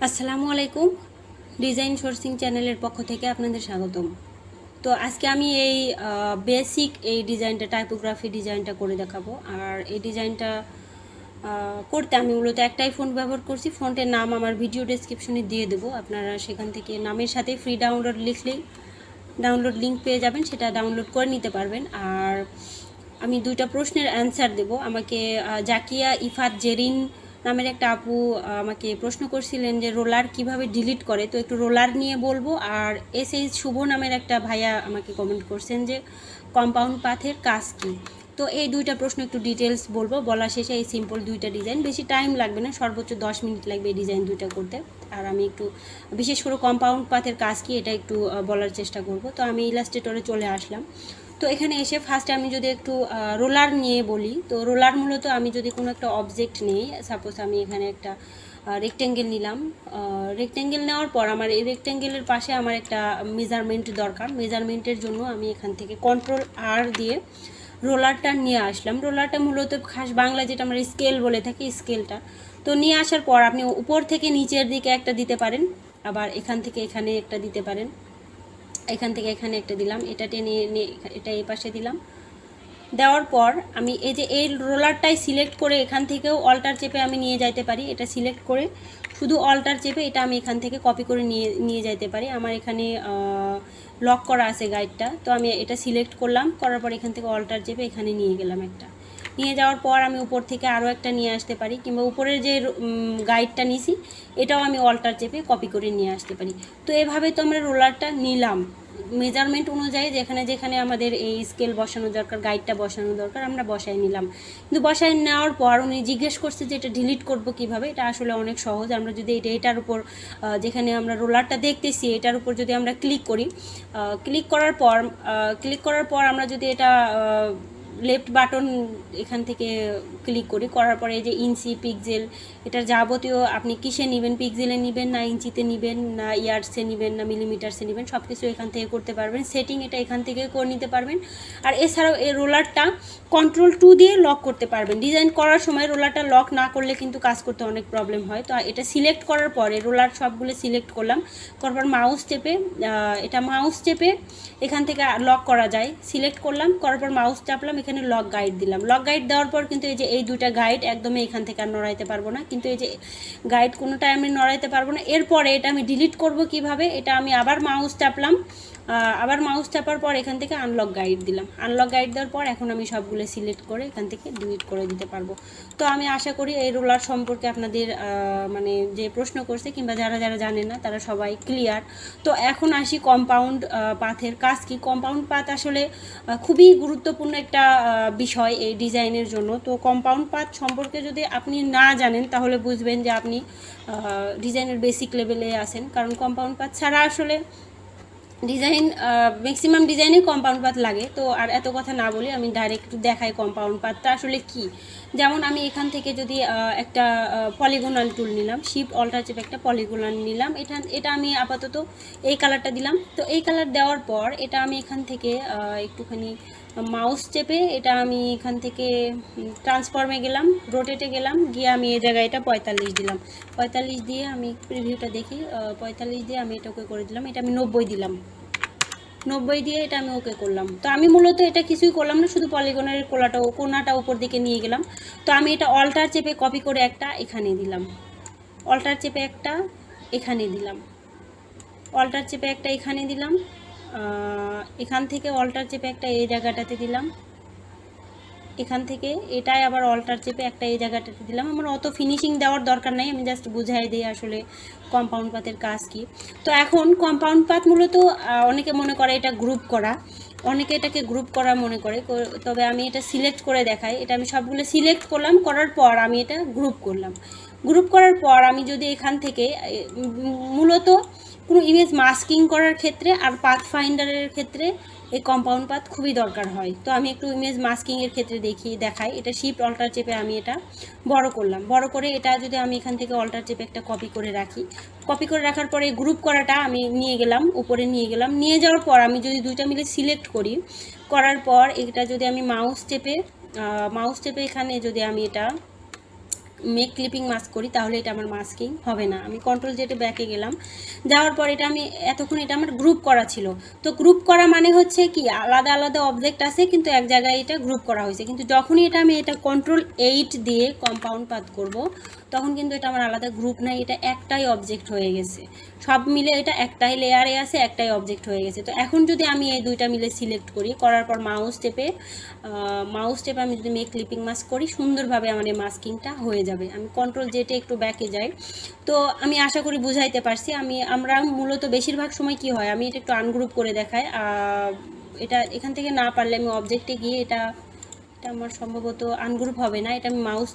আসসালামু আলাইকুম। Design sourcing চ্যানেলের পক্ষ থেকে আপনাদের স্বাগতম। তো আজকে আমি এই বেসিক এই ডিজাইনটা টাইপোগ্রাফি ডিজাইনটা করে দেখাবো। আর এই ডিজাইনটা করতে আমি মূলত একটাই ফন্ট ব্যবহার করছি। ফন্টের নাম আমার ভিডিও ডেসক্রিপশনে দিয়ে দেবো, আপনারা সেখান থেকে নামের সাথে ফ্রি ডাউনলোড লিখলেই ডাউনলোড লিঙ্ক পেয়ে যাবেন, সেটা ডাউনলোড করে নিতে পারবেন। আর আমি দুইটা প্রশ্নের অ্যান্সার দেব। আমাকে জাকিয়া ইফাত জেরিন নামের একটা আপু আমাকে প্রশ্ন করছিলেন যে রোলার কিভাবে ডিলিট করে, তো একটু রোলার নিয়ে বলবো। আর শুভ নামের একটা ভাইয়া আমাকে কমেন্ট করছেন যে কম্পাউন্ড পাথের কাজ কী। তো এই দুইটা প্রশ্ন একটু ডিটেলস বলবো। বলা শেষে এই সিম্পল দুইটা ডিজাইন, বেশি টাইম লাগবে না, সর্বোচ্চ 10 মিনিট লাগবে এই ডিজাইন দুইটা করতে। আর আমি একটু বিশেষ করে কম্পাউন্ড পাথের কাজ কি এটা একটু বলার চেষ্টা করব। তো আমি ইলাস্ট্রেটরে চলে আসলাম। তো এখানে এসে ফার্স্টে আমি যদি একটু রোলার নিয়ে বলি, তো রোলার মূলত আমি যদি কোনো একটা অবজেক্ট নিই, সাপোজ আমি এখানে একটা রেক্টেঙ্গেল নিলাম। রেক্টেঙ্গেল নেওয়ার পর আমার এই রেক্টেঙ্গেলের পাশে আমার একটা মেজারমেন্ট দরকার। মেজারমেন্টের জন্য আমি এখান থেকে কন্ট্রোল আর দিয়ে রোলারটা নিয়ে আসলাম। রোলারটা মূলত খাস বাংলা যেটা আমরা স্কেল বলে থাকি, স্কেলটা তো নিয়ে আসার পর আপনি উপর থেকে নিচের দিকে একটা দিতে পারেন, আবার এখান থেকে এখানে একটা দিতে পারেন, এখান থেকে এখানে একটা দিলাম, এটা টেনে এটা এই পাশে দিলাম। দেওয়ার পর আমি এই যে এই রোলারটাই সিলেক্ট করে এখান থেকেও অল্টার চেপে আমি নিয়ে যাইতে পারি। এটা সিলেক্ট করে শুধু অল্টার চেপে এটা আমি এখান থেকে কপি করে নিয়ে যাইতে পারি। আমার এখানে লক করা আছে গাইডটা, তো আমি এটা সিলেক্ট করলাম, করার পর এখান থেকে অল্টার চেপে এখানে নিয়ে গেলাম একটা। নিয়ে যাওয়ার পর আমি উপর থেকে আরও একটা নিয়ে আসতে পারি, কিংবা উপরের যে গাইডটা নিছি এটাও আমি অল্টার চেপে কপি করে নিয়ে আসতে পারি। তো এভাবে তো আমরা রোলারটা নিলাম মেজারমেন্ট অনুযায়ী, যেখানে যেখানে আমাদের এই স্কেল বসানো দরকার, গাইডটা বসানো দরকার, আমরা বসাই নিলাম। কিন্তু বসাই নেওয়ার পর উনি জিজ্ঞেস করছে যে এটা ডিলিট করব কিভাবে। এটা আসলে অনেক সহজ। আমরা যদি এটার উপর যেখানে আমরা রোলারটা দেখতেছি এটার উপর যদি আমরা ক্লিক করি, ক্লিক করার পর আমরা যদি এটা লেফট বাটন এখান থেকে ক্লিক করি, করার পরে এই যে ইঞ্চি পিক্সেল, এটার যাবতীয় আপনি কিসে নেবেন, পিক্সেলে নেবেন না ইঞ্চিতে নেবেন না ইয়ার্ডসে নেবেন না মিলিমিটারসে নেবেন, সব কিছু এখান থেকে করতে পারবেন। সেটিং এটা এখান থেকে করে নিতে পারবেন। আর এছাড়াও এই রোলারটা কন্ট্রোল 2 দিয়ে লক করতে পারবেন। ডিজাইন করার সময় রোলারটা লক না করলে কিন্তু কাজ করতে অনেক প্রবলেম হয়। তো এটা সিলেক্ট করার পরে রোলার সবগুলো সিলেক্ট করলাম, করার পর মাউস চেপে এখান থেকে লক করা যায়, সিলেক্ট করলাম, করার পর মাউস চাপলাম, এখানে লক গাইড দিলাম। লক গাইড দেওয়ার পর কিন্তু এই যে এই দুইটা গাইড একদমই এখান থেকে আর নড়াইতে পারবো না, কিন্তু এই যে গাইড কোনোটাই আমি নড়াইতে পারবো না। এরপরে এটা আমি ডিলিট করব কিভাবে, এটা আমি আবার মাউস চাপলাম, আবার মাউস চাপার পর এখান থেকে আনলক গাইড দিলাম। আনলক গাইড দেওয়ার পর এখন আমি সবগুলো সিলেক্ট করে এখান থেকে ডিলিট করে দিতে পারবো। তো আমি আশা করি এই রোলার সম্পর্কে আপনাদের মানে যে প্রশ্ন করছে কিংবা যারা যারা জানে না তারা সবাই ক্লিয়ার। তো এখন আসি কম্পাউন্ড পাথের কাজ কি। কম্পাউন্ড পাথ আসলে খুবই গুরুত্বপূর্ণ একটা বিষয় এই ডিজাইনের জন্য। তো কম্পাউন্ড পাথ সম্পর্কে যদি আপনি না জানেন তাহলে বুঝবেন যে আপনি ডিজাইনের বেসিক লেভেলে আছেন, কারণ কম্পাউন্ড পাথ ছাড়া আসলে ডিজাইন ম্যাক্সিমাম ডিজাইনে কম্পাউন্ড পাথ লাগে। তো আর এত কথা না বলি, আমি ডাইরেক্ট দেখাই কম্পাউন্ড পাথটা আসলে কি। যেমন আমি এখান থেকে যদি একটা পলিগোনাল টুল নিলাম, শিফট অল্টার চেপে একটা পলিগোনাল নিলাম, এটা আমি আপাতত এই কালারটা দিলাম। তো এই কালার দেওয়ার পর এটা আমি এখান থেকে একটুখানি মাউস চেপে এটা আমি এখান থেকে ট্রান্সফর্মে গেলাম, রোটেটে গেলাম, গিয়ে আমি এই জায়গায় এটা 45 দিলাম। 45 দিয়ে আমি প্রিভিউটা দেখি, 45 দিয়ে আমি এটা ওকে করে দিলাম। এটা আমি 90 দিলাম, 90 দিয়ে এটা আমি ওকে করলাম। তো আমি মূলত এটা কিছুই করলাম না, শুধু পলিগনের কোনাটা উপর দিকে নিয়ে গেলাম। তো আমি এটা অল্টার চেপে কপি করে একটা এখানে দিলাম, অল্টার চেপে একটা এখানে দিলাম, অল্টার চেপে একটা এখানে দিলাম, এখান থেকে অল্টার চেপে একটা এই জায়গাটাতে দিলাম, এখান থেকে এটাই আবার অল্টার চেপে একটা এই জায়গাটাতে দিলাম। আমার অত ফিনিশিং দেওয়ার দরকার নাই, আমি জাস্ট বুঝাই দিই আসলে কম্পাউন্ড পাথের কাজ কি। তো এখন কম্পাউন্ড পাথ মূলত অনেকে মনে করে এটা গ্রুপ করা, অনেকে এটাকে গ্রুপ করা মনে করে, তবে আমি এটা সিলেক্ট করে দেখাই। এটা আমি সবগুলো সিলেক্ট করলাম, করার পর আমি এটা গ্রুপ করলাম। গ্রুপ করার পর আমি যদি এখান থেকে মূলত কোনো ইমেজ মাস্কিং করার ক্ষেত্রে আর পাথ ফাইন্ডারের ক্ষেত্রে এই কম্পাউন্ড পাথ খুবই দরকার হয়। তো আমি একটু ইমেজ মাস্কিংয়ের ক্ষেত্রে দেখাই। এটা শিফট অল্টার চেপে আমি এটা বড় করলাম, বড় করে এটা যদি আমি এখান থেকে অল্টার চেপে একটা কপি করে রাখি, কপি করে রাখার পরে গ্রুপ করাটা আমি নিয়ে গেলাম, উপরে নিয়ে গেলাম। নিয়ে যাওয়ার পর আমি যদি দুইটা মিলে সিলেক্ট করি, করার পর এটা যদি আমি মাউস চেপে এখানে যদি আমি এটা মেক ক্লিপিং মাস্ক করি তাহলে এটা আমার মাস্কিং হবে না। আমি কন্ট্রোল জেটে ব্যাকে গেলাম, যাওয়ার পর এটা আমি এতক্ষণ এটা আমার গ্রুপ করা ছিল। তো গ্রুপ করা মানে হচ্ছে কি আলাদা আলাদা অবজেক্ট আছে কিন্তু এক জায়গায় এটা গ্রুপ করা হয়েছে, কিন্তু যখনই এটা আমি এটা কন্ট্রোল 8 দিয়ে কম্পাউন্ড পাথ করব তখন কিন্তু এটা আমার আলাদা গ্রুপ নাই, এটা একটাই অবজেক্ট হয়ে গেছে। সব মিলে এটা একটাই লেয়ারে আছে, একটাই অবজেক্ট হয়ে গেছে। তো এখন যদি আমি এই দুইটা মিলে সিলেক্ট করি, করার পর মাউস টেপে আমি যদি মেক ক্লিপিং মাস্ক করি সুন্দরভাবে আমার এই মাস্কিংটা হয়ে যাবে। আমি কন্ট্রোল জেটে একটু ব্যাকে যাই। তো আমি আশা করি বুঝাইতে পারছি। আমরা মূলত বেশিরভাগ সময় কি হয়, আমি এটা একটু আনগ্রুপ করে দেখাই। এটা এখান থেকে না পারলে আমি অবজেক্টে গিয়ে এটা আমার সম্ভবত আনগ্রুপ হবে না, এটা আমি মাউস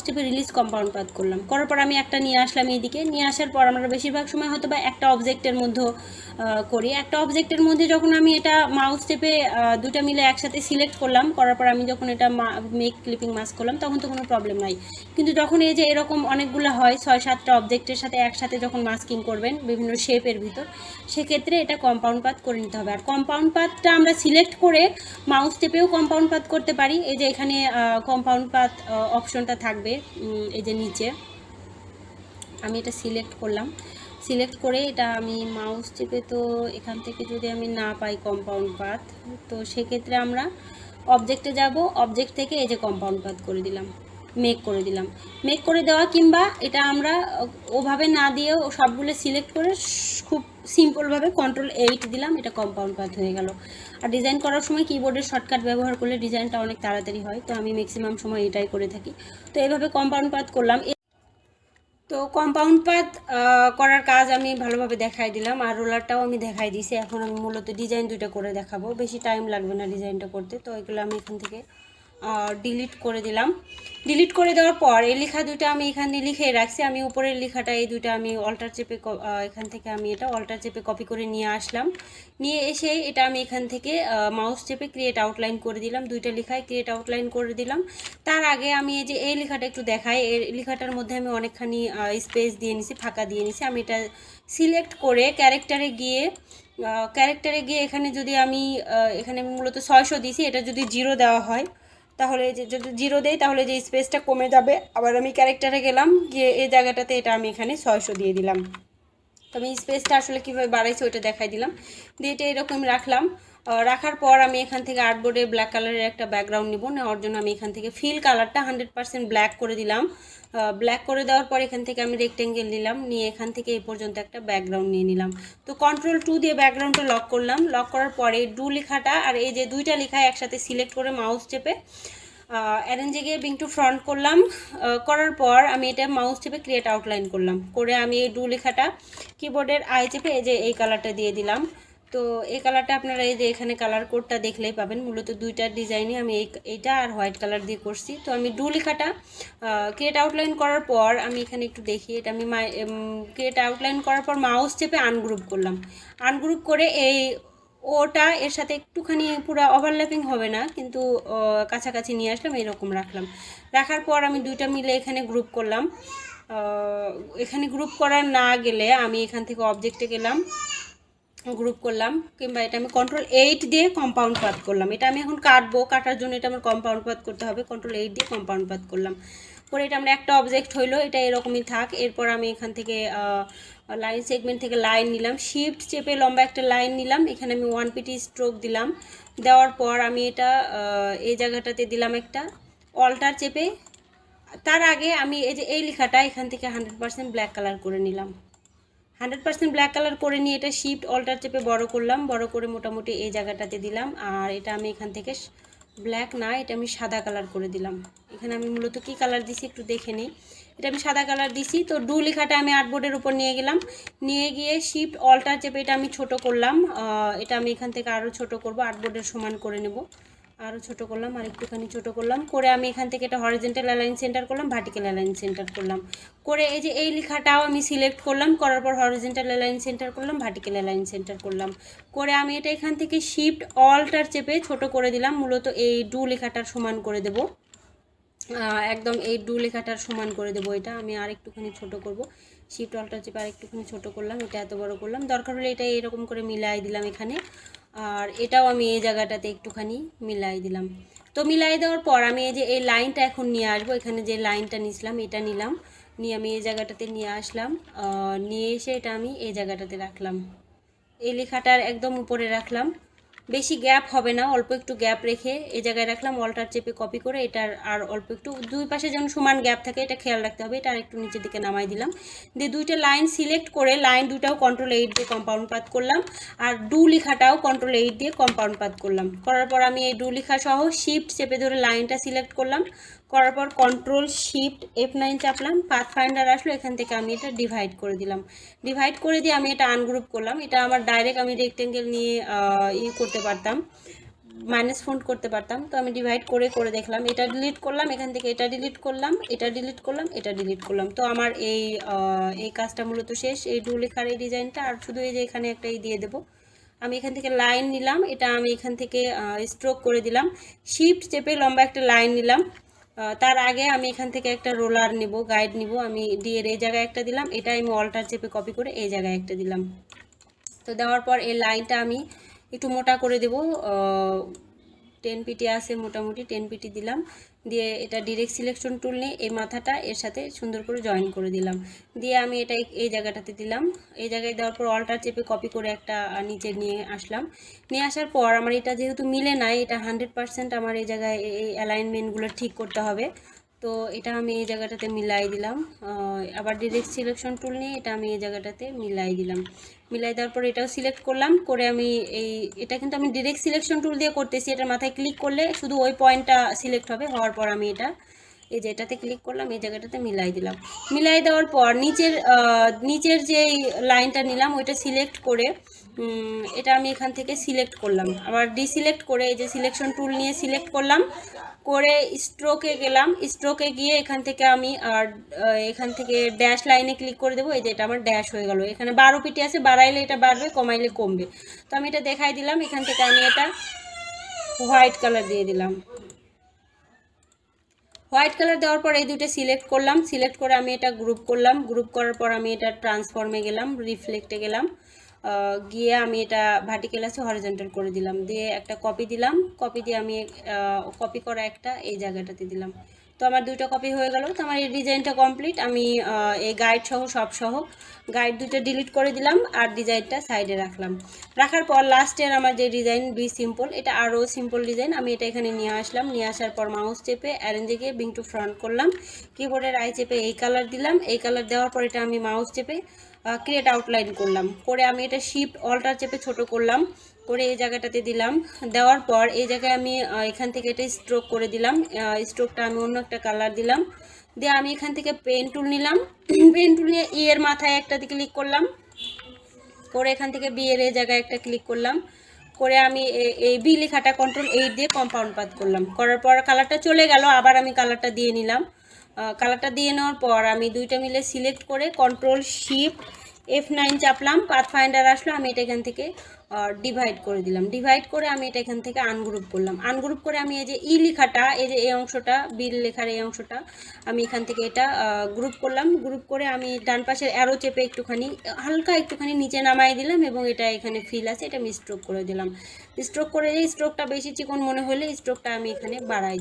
টেপে রিলিজ কম্পাউন্ড পাথ করলাম। করার পর আমি একটা নিয়ে আসলাম এইদিকে। নিয়ে আসার পর আমরা বেশিরভাগ সময় হয়তো বা একটা অবজেক্টের মধ্যে করি। একটা অবজেক্টের মধ্যে যখন আমি এটা মাউস টেপে দুটা মিলে একসাথে সিলেক্ট করলাম, করার পর আমি যখন এটা মেক ক্লিপিং মাস্ক করলাম তখন তো কোনো প্রবলেম নাই। কিন্তু যখন এই যে এরকম অনেকগুলো হয় 6-7টা অবজেক্টের সাথে একসাথে যখন মাস্কিং করবেন বিভিন্ন শেপের ভিতর, সেক্ষেত্রে এটা কম্পাউন্ড পাথ করে নিতে হবে। আর কম্পাউন্ড পাথটা আমরা সিলেক্ট করে মাউস টেপেও কম্পাউন্ড পাথ করতে পারি। এই যে এখানে কম্পাউন্ড পাথ অপশনটা থাকবে, এই যে নিচে আমি এটা সিলেক্ট করলাম। সিলেক্ট করে এটা আমি মাউস টেপে, তো এখান থেকে যদি আমি না পাই কম্পাউন্ড পাথ, তো সেক্ষেত্রে আমরা অবজেক্টে যাব, অবজেক্ট থেকে এই যে কম্পাউন্ড পাথ করে দিলাম, মেক করে দেওয়া, কিংবা এটা আমরা ওভাবে না দিয়েও সবগুলো সিলেক্ট করে খুব সিম্পলভাবে কন্ট্রোল 8 দিলাম, এটা কম্পাউন্ড পাথ হয়ে গেল। আর ডিজাইন করার সময় কিবোর্ডের শর্টকাট ব্যবহার করলে ডিজাইনটা অনেক তাড়াতাড়ি হয়, তো আমি ম্যাক্সিমাম সময় এটাই করে থাকি। তো এভাবে কম্পাউন্ড পাথ করলাম। তো কম্পাউন্ড পাথ করার কাজ আমি ভালোভাবে দেখাই দিলাম, আর রোলারটাও আমি দেখাই দিয়েছি। এখন আমি মূলত ডিজাইন দুইটা করে দেখাবো, বেশি টাইম লাগবে না ডিজাইনটা করতে। তো এগুলো আমি এখান থেকে ডিলিট করে দিলাম। ডিলিট করে দেওয়ার পর এই লেখা দুটো আমি এখানে লিখে রাখছি। আমি উপরের লেখাটা এই দুটো আমি অল্টার চেপে এখান থেকে আমি এটা অল্টার চেপে কপি করে নিয়ে আসলাম। নিয়ে এসে এটা আমি এখান থেকে মাউস চেপে ক্রিয়েট আউটলাইন করে দিলাম। দুইটা লেখায় ক্রিয়েট আউটলাইন করে দিলাম। তার আগে আমি এই যে এই লেখাটা একটু দেখাই। এই লেখাটার মধ্যে আমি অনেকখানি স্পেস দিয়ে নিছি, ফাঁকা দিয়ে নিছি। আমি এটা সিলেক্ট করে ক্যারেক্টারে গিয়ে এখানে যদি আমি এখানে মূলত 600 দিছি, এটা যদি 0 দেওয়া হয় তাহলে যদি 0 দেই তাহলে যে স্পেসটা কমে যাবে। আবার আমি ক্যারেক্টারে গেলাম, গিয়ে এই জায়গাটাতে এটা আমি এখানে 600 দিয়ে দিলাম। তো আমি স্পেসটা আসলে কীভাবে বাড়াইছি ওইটা দেখাই দিলাম। দিয়ে এটা এরকম রাখলাম। রাখার পর আমি এখান থেকে আর্টবোর্ডে ব্ল্যাক কালারের একটা ব্যাকগ্রাউন্ড নিব। নেওয়ার জন্য আমি এখান থেকে ফিল কালারটা 100% ব্ল্যাক করে দিলাম। ব্ল্যাক করে দেওয়ার পর এখান থেকে আমি রেক্টেঙ্গেল নিলাম, নিয়ে এখান থেকে এই পর্যন্ত একটা ব্যাকগ্রাউন্ড নিয়ে নিলাম। তো কন্ট্রোল 2 দিয়ে ব্যাকগ্রাউন্ডটা লক করলাম। লক করার পরে ডু লেখাটা আর এই যে দুইটা লেখা একসাথে সিলেক্ট করে মাউস চেপে অ্যারেঞ্জে গিয়ে বিং টু ফ্রন্ট করলাম। করার পর আমি এটা মাউস চেপে ক্রিয়েট আউটলাইন করলাম। করে আমি এই ডু লেখাটা কিবোর্ডের আই চেপে এই যে এই কালারটা দিয়ে দিলাম। তো এই কালারটা আপনারা এই যে এখানে কালার কোডটা দেখলেই পাবেন। মূলত দুইটা ডিজাইনে আমি এইটা আর হোয়াইট কালার দিয়ে করছি। তো আমি ডু লেখাটা ক্রিয়েট আউটলাইন করার পর আমি এখানে একটু দেখি, এটা আমি ক্রিয়েট আউটলাইন করার পর মাউস চেপে আনগ্রুপ করলাম। আনগ্রুপ করে এই ওটা এর সাথে একটুখানি পুরো ওভারল্যাপিং হবে না, কিন্তু কাছাকাছি নিয়ে আসলাম, এরকম রাখলাম। রাখার পর আমি দুইটা মিলে এখানে গ্রুপ করলাম। এখানে গ্রুপ করা না গেলে আমি এখান থেকে অবজেক্টে গেলাম, গ্রুপ করলাম, কিংবা এটা আমি কন্ট্রোল 8 দিয়ে কম্পাউন্ড পাথ করলাম। এটা আমি এখন কাটার জন্য এটা আমার কম্পাউন্ড পাথ করতে হবে। কন্ট্রোল 8 দিয়ে কম্পাউন্ড পাথ করলাম। পরে এটা আমরা একটা অবজেক্ট হইলো, এটা এরকমই থাক। এরপর আমি এখান থেকে লাইন সেগমেন্ট থেকে লাইন নিলাম, শিফট চেপে লম্বা একটা লাইন নিলাম। এখানে আমি 1 পিটি স্ট্রোক দিলাম। দেওয়ার পর আমি এটা এই জায়গাটাতে দিলাম একটা অল্টার চেপে। তার আগে আমি এই যে এই লেখাটা এখান থেকে 100% ব্ল্যাক কালার করে নিলাম। 100% ব্ল্যাক কালার করে নিয়ে এটা শিফট অল্টার চেপে বড় করলাম। বড় করে মোটামুটি এই জায়গাটাতে দিলাম। আর এটা আমি এখান থেকে ব্ল্যাক না, এটা আমি সাদা কালার করে দিলাম। এখানে আমি মূলত কি কালার দিছি একটু দেখে নিই। এটা আমি সাদা কালার দিছি। তো ডু লেখাটা আমি আর্টবোর্ডের উপর নিয়ে গেলাম, নিয়ে গিয়ে শিফট অল্টার চেপে এটা আমি ছোট করলাম। এটা আমি এখান থেকে আরও ছোট করব, আর্টবোর্ডের সমান করে নেব। আরও ছোট করলাম, আর একটুখানি ছোট করলাম। করে আমি এখান থেকে এটা হরিজন্টাল অ্যালাইন সেন্টার করলাম, ভার্টিক্যাল অ্যালাইন সেন্টার করলাম। করে এই যে এই লেখাটাও আমি সিলেক্ট করলাম, করার পর হরিজন্টাল অ্যালাইন সেন্টার করলাম, ভার্টিক্যাল অ্যালাইন সেন্টার করলাম। করে আমি এটা এখান থেকে শিফট অল্টার চেপে ছোট করে দিলাম। মূলত এই ডু লেখাটার সমান করে দেব, একদম এই ডু লেখাটার সমান করে দেবো। এটা আমি আর একটুখানি ছোট করব, শিফট অল্টার চেপে আর একটুখানি ছোট করলাম। এটা এত বড় করলাম, দরকার হলে এটা এরকম করে মিলাই দিলাম এখানে। আর এটাও আমি এই জায়গাটাতে একটুখানি মিলাই দিলাম। তো মিলাই দেওয়ার পর আমি এই যে এই লাইনটা এখন নিয়ে আসবো, এখানে যে লাইনটা নিয়েছিলাম এটা নিলাম, নিয়ে আমি এই জায়গাটাতে নিয়ে আসলাম, নিয়ে এসে এটা আমি এই জায়গাটাতে রাখলাম, এই লেখাটার একদম উপরে রাখলাম, বেশি গ্যাপ হবে না, অল্প একটু গ্যাপ রেখে এই জায়গায় রাখলাম, অল্টার চেপে কপি করে এটার আর অল্প একটু দুই পাশে যেন সমান গ্যাপ থাকে এটা খেয়াল রাখতে হবে, এটা আর একটু নিচের দিকে নামাই দিলাম, দিয়ে দুইটা লাইন সিলেক্ট করে লাইন দুটাও কন্ট্রোল 8 দিয়ে কম্পাউন্ড পাত করলাম, আর ডু লেখাটাও কন্ট্রোল 8 দিয়ে কম্পাউন্ড পাত করলাম, করার পর আমি এই ডু লেখা সহ শিফট চেপে ধরে লাইনটা সিলেক্ট করলাম, করার পর কন্ট্রোল শিফট F9 চাপলাম, পাথ ফাইন্ডার আসলো, এখান থেকে আমি এটা ডিভাইড করে দিলাম, ডিভাইড করে দিয়ে আমি এটা আনগ্রুপ করলাম, এটা আমার ডাইরেক্ট আমি রেক্টেঙ্গেল নিয়ে করতে পারতাম, মাইনাস ফন্ট করতে পারতাম, তো আমি ডিভাইড করে করে দেখলাম, এটা ডিলিট করলাম, এখান থেকে এটা ডিলিট করলাম, এটা ডিলিট করলাম, এটা ডিলিট করলাম, তো আমার এই কাজটা মূলত শেষ, এই ডু লেখার এই ডিজাইনটা, আর শুধু এই যে এখানে একটা দিয়ে দেবো, আমি এখান থেকে লাইন নিলাম, এটা আমি এখান থেকে স্ট্রোক করে দিলাম, শিফট চেপে লম্বা একটা লাইন নিলাম, তার আগে আমি এখান থেকে একটা রোলার নিব, গাইড নিব, আমি দিয়ে এই জায়গায় একটা দিলাম, এটা আমি অল্টার চেপে কপি করে এই জায়গায় একটা দিলাম, তো দেওয়ার পর এই লাইনটা আমি একটু মোটা করে দেব, 10 পিটি আছে মোটামুটি 10 পিটি দিলাম, দিয়ে এটা ডিরেক্ট সিলেকশন টুল নিয়ে এই মাথাটা এর সাথে সুন্দর করে জয়েন করে দিলাম, দিয়ে আমি এটা এই জায়গাটাতে দিলাম, এই জায়গায় দেওয়ার পর অল্টার চেপে কপি করে একটা নিচে নিয়ে আসলাম, নিয়ে আসার পর আমার এটা যেহেতু মিলে নাই, এটা 100% আমার এই জায়গায় এই অ্যালাইনমেন্টগুলো ঠিক করতে হবে, তো এটা আমি এই জায়গাটাতে মিলাই দিলাম, আবার ডিরেক্ট সিলেকশন টুল নিয়ে এটা আমি এই জায়গাটাতে মিলাই দিলাম, মিলাই দেওয়ার পর এটাও সিলেক্ট করলাম, করে আমি এটা কিন্তু আমি ডিরেক্ট সিলেকশন টুল দিয়ে করতেছি, এটার মাথায় ক্লিক করলে শুধু ওই পয়েন্টটা সিলেক্ট হবে, হওয়ার পর আমি এটা এই যে এটাতে ক্লিক করলাম, এই জায়গাটাতে মিলাই দিলাম, মিলাই দেওয়ার পর নিচের যে লাইনটা নিলাম ওইটা সিলেক্ট করে এটা আমি এখান থেকে সিলেক্ট করলাম, আবার ডিসিলেক্ট করে এই যে সিলেকশন টুল নিয়ে সিলেক্ট করলাম, করে স্ট্রোকে গেলাম, স্ট্রোকে গিয়ে এখান থেকে আমি এখান থেকে ড্যাশ লাইনে ক্লিক করে দেবো, এই যে এটা আমার ড্যাশ হয়ে গেল, এখানে 12 পিটি আছে, বাড়াইলে এটা বাড়বে, কমাইলে কমবে, তো আমি এটা দেখাই দিলাম, এখান থেকে আমি এটা হোয়াইট কালার দিয়ে দিলাম, হোয়াইট কালার দেওয়ার পর এই দুটো সিলেক্ট করলাম, সিলেক্ট করে আমি এটা গ্রুপ করলাম, গ্রুপ করার পর আমি এটা ট্রান্সফর্মে গেলাম, রিফ্লেক্টে গেলাম, গিয়ে আমি এটা ভার্টিক্যাল আছে হরিজন্টাল করে দিলাম, দিয়ে একটা কপি দিলাম, কপি দিয়ে আমি কপি করা একটা এই জায়গাটাতে দিলাম, তো আমার দুইটা কপি হয়ে গেল, তো আমার এই ডিজাইনটা কমপ্লিট, আমি এই গাইড সহ সব সহ গাইড দুটো ডিলিট করে দিলাম, আর ডিজাইনটা সাইডে রাখলাম, রাখার পর লাস্টের আমার যে ডিজাইন বি সিম্পল, এটা আরও সিম্পল ডিজাইন, আমি এটা এখানে নিয়ে আসলাম, নিয়ে আসার পর মাউস চেপে অ্যারেঞ্জে গিয়ে বিং টু ফ্রন্ট করলাম, কিবোর্ডের আই চেপে এই কালার দিলাম, এই কালার দেওয়ার পর এটা আমি মাউস চেপে ক্রিয়েট আউটলাইন করলাম, করে আমি এটা শিফট অল্টার চেপে ছোট করলাম, করে এই জায়গাটাতে দিলাম, দেওয়ার পর এই জায়গায় আমি এখান থেকে এটা স্ট্রোক করে দিলাম, স্ট্রোকটা আমি অন্য একটা কালার দিলাম, দিয়ে আমি এখান থেকে পেন টুল নিলাম, পেন টুল নিয়ে ই এর মাথায় একটা ক্লিক করলাম, করে এখান থেকে বি এর এই জায়গায় একটা ক্লিক করলাম, করে আমি এই বি লেখাটা কন্ট্রোল 8 দিয়ে কম্পাউন্ড পাত করলাম, করার পর কালারটা চলে গেল, আবার আমি কালারটা দিয়ে নিলাম, কালারটা দিয়ে নেওয়ার পর আমি দুইটা মিলে সিলেক্ট করে কন্ট্রোল শিফট F9 চাপলাম, পাথ ফাইন্ডার আসলো, আমি এটা এখান থেকে ডিভাইড করে দিলাম, ডিভাইড করে আমি এটা এখান থেকে আনগ্রুপ করলাম, আনগ্রুপ করে আমি এই যে ই লেখাটা, এই যে এই অংশটা বিল লেখার এই অংশটা আমি এখান থেকে এটা গ্রুপ করলাম, গ্রুপ করে আমি ডান পাশের অ্যারো চেপে একটুখানি হালকা একটুখানি নিচে নামাই দিলাম, এবং এটা এখানে ফিল আছে এটা আমি স্ট্রোক করে দিলাম, স্ট্রোক করে এই স্ট্রোকটা বেশি চিকন মনে হলে স্ট্রোকটা আমি এখানে বাড়াই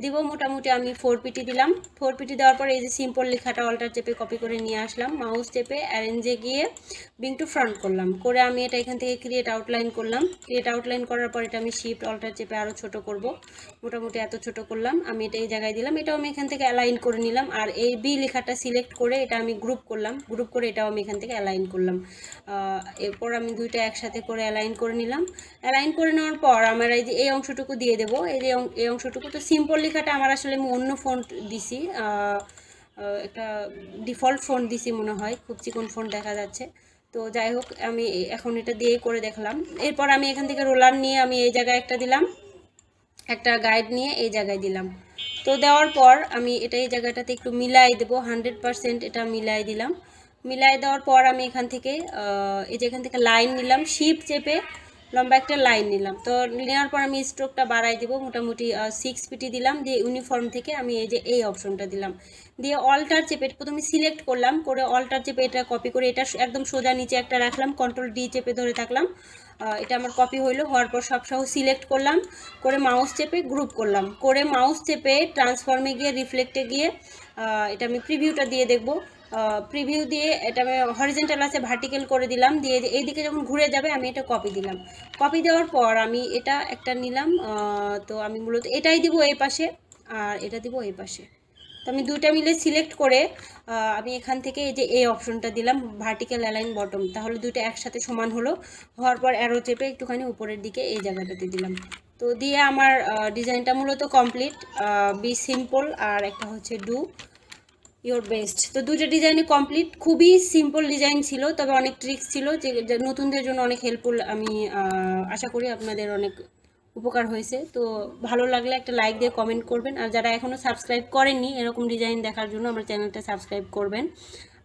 দিব, মোটামুটি আমি 4 পিটি দিলাম, 4 পিটি দেওয়ার পরে এই যে সিম্পল লেখাটা অল্টার চেপে কপি করে নিয়ে আসলাম, মাউস চেপে অ্যারেঞ্জে গিয়ে বিং টু ফ্রন্ট করলাম, করে আমি এটা এখান থেকে ক্রিয়েট আউটলাইন করলাম, ক্রিয়েট আউটলাইন করার পর এটা আমি শিফট অল্টার চেপে আরও ছোট করব, মোটামুটি এত ছোট করলাম, আমি এটা এই জায়গায় দিলাম, এটাও আমি এখান থেকে অ্যালাইন করে নিলাম, আর এই বি লেখাটা সিলেক্ট করে এটা আমি গ্রুপ করলাম, গ্রুপ করে এটাও আমি এখান থেকে অ্যালাইন করলাম, এরপর আমি দুইটা একসাথে করে অ্যালাইন করে নিলাম, অ্যালাইন করে নেওয়ার পর আমার এই যে এই অংশটুকু দিয়ে দেবো, এই অংশটুকু তো সিম্পল লেখাটা আমার আসলে আমি অন্য ফন্ট দিছি, একটা ডিফল্ট ফন্ট দিছি মনে হয়, খুব চিকন ফন্ট দেখা যাচ্ছে, তো যাই হোক আমি এখন এটা দিয়েই করে দেখলাম, এরপর আমি এখান থেকে রোলার নিয়ে আমি এই জায়গায় একটা দিলাম, একটা গাইড নিয়ে এই জায়গায় দিলাম, তো দেওয়ার পর আমি এটা এই জায়গাটাতে একটু মিলাই দেবো, 100% এটা মিলাই দিলাম, মিলাই দেওয়ার পর আমি এখান থেকে এই যে এখান থেকে লাইন নিলাম, শিফট চেপে লম্বা একটা লাইন নিলাম। তো নেওয়ার পর আমি স্ট্রোকটা বাড়াই দিব, মোটামুটি 6 পিটি দিলাম। দিয়ে ইউনিফর্ম থেকে আমি এই যে এই অপশনটা দিলাম, দিয়ে অল্টার চেপে প্রথমে সিলেক্ট করলাম, করে অল্টার চেপে এটা কপি করে এটা একদম সোজা নিচে একটা রাখলাম, কন্ট্রোল ডি চেপে ধরে থাকলাম। এটা আমার কপি হইলো, হওয়ার পর সব সহ সিলেক্ট করলাম, করে মাউস চেপে গ্রুপ করলাম, করে মাউস চেপে ট্রান্সফর্মে গিয়ে রিফ্লেক্টে গিয়ে এটা আমি প্রিভিউটা দিয়ে দেখব। প্রিভিউ দিয়ে এটা আমি হরিজেন্টাল আছে ভার্টিক্যাল করে দিলাম, দিয়ে এইদিকে যখন ঘুরে যাবে আমি এটা কপি দিলাম। কপি দেওয়ার পর আমি এটা একটা নিলাম, তো আমি মূলত এটাই দিব এই পাশে, আর এটা দিব এই পাশে। তো আমি দুইটা মিলে সিলেক্ট করে আমি এখান থেকে এই যে এই অপশনটা দিলাম, ভার্টিক্যাল অ্যালাইন বটম, তাহলে দুইটা একসাথে সমান হলো। হওয়ার পর অ্যারো চেপে একটুখানি উপরের দিকে এই জায়গাটাতে দিলাম। তো দিয়ে আমার ডিজাইনটা মূলত কমপ্লিট। বি সিম্পল আর একটা হচ্ছে ডু ইওর বেস্ট। তো দুটো ডিজাইনই কমপ্লিট। খুবই সিম্পল ডিজাইন ছিল, তবে অনেক ট্রিক্স ছিল যে নতুনদের জন্য অনেক হেল্পফুল। আমি আশা করি আপনাদের অনেক উপকার হয়েছে। তো ভালো লাগলে একটা লাইক দিয়ে কমেন্ট করবেন, আর যারা এখনও সাবস্ক্রাইব করেননি এরকম ডিজাইন দেখার জন্য আমার চ্যানেলটা সাবস্ক্রাইব করবেন।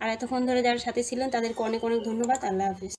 আর এতক্ষণ ধরে যারা সাথে ছিলেন তাদেরকে অনেক অনেক ধন্যবাদ। আল্লাহ হাফিজ।